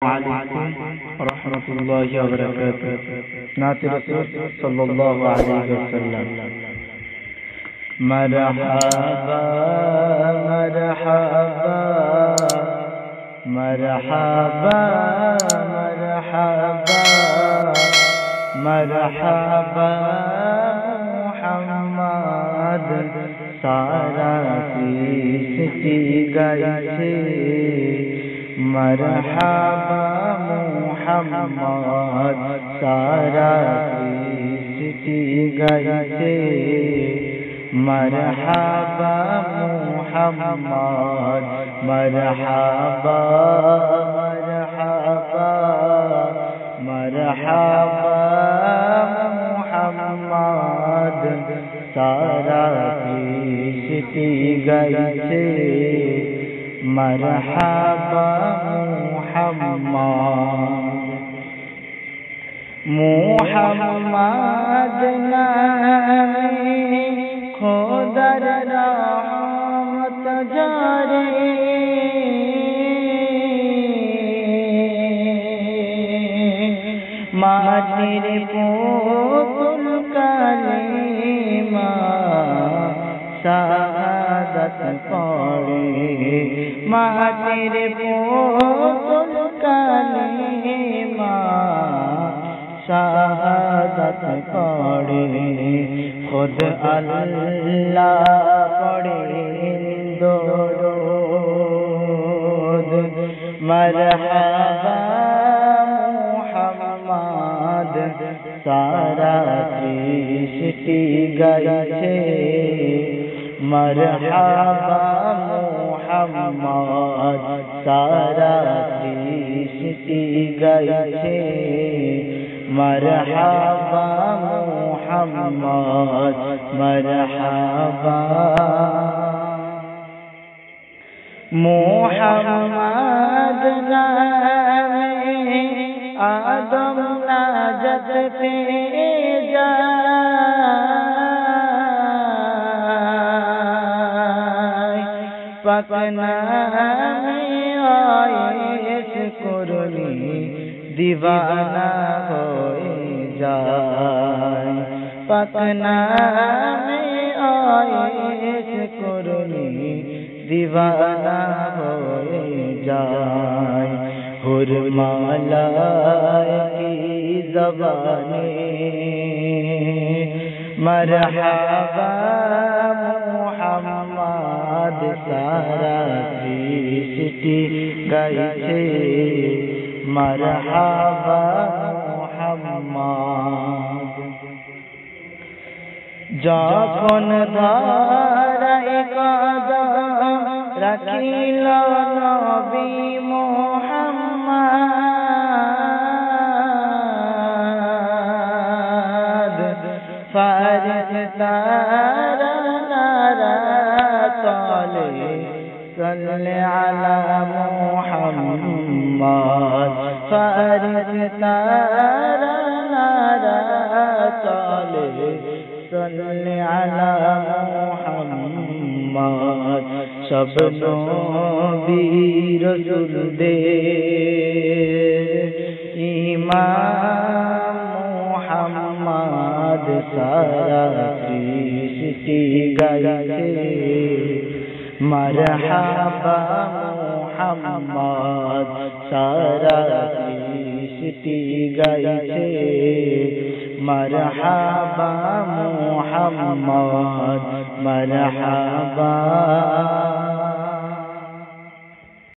अलैकुम रहमतुल्लाहि व बरकातुहू। नात रसूल सल्लल्लाहु अलैहि वसल्लम। मरहबा मरहबा मरहबा मरहबा मरहबा मुहम्मद सारा सृष्टि गाइছে। मरहबा मुहम्मद सारा सृष्टि गाइছে। मरहबा मुहम्मद मरहबा मरहबा मरहबा मुहम्मद सारा सृष्टि गाइছে। मरहबा मुहम्मद नामे खोदर रहमत जारे। माटिर पुतुल कालिमा शहादत पढ़े। माटिर पुतुल कालिमा शहादत पढ़े। खुद अल्लाह पढ़े दरूद। मरहबा मुहम्मद सारा सृष्टि गाइছে। मरहबा मुहम्मद सारा सृष्टि गाइছে। मरहबा मुहम्मद मरहबा। मुहम्मद नामे आदम नाजत पे जाए। पाक नामे आयेश कुरनी दीवाना हो जाए। पाक नामे आयेश कुरनी दीवाना हो जाए। हुरमालाए की ज़बाने मरहबा मुहम्मद सारा सृष्टि गाइছে। मरहबा मुहम्मद। যখন ধরায় কদম রাখিল নবী মুহাম্মদ। ফারিস্তারা নারা তলে সাল্লি আলা মুহাম্মদ। ফারিস্তারা নারা তলে সাল্লি আলা মুহাম্মদ। सब नबी रसूलদের इमाम मुहम्मद सारा सृष्टि गाइছে। मरहबा मुहम्मद सारा सृष्टि गाइছে। मरहबा मुहम्मद मरहबा।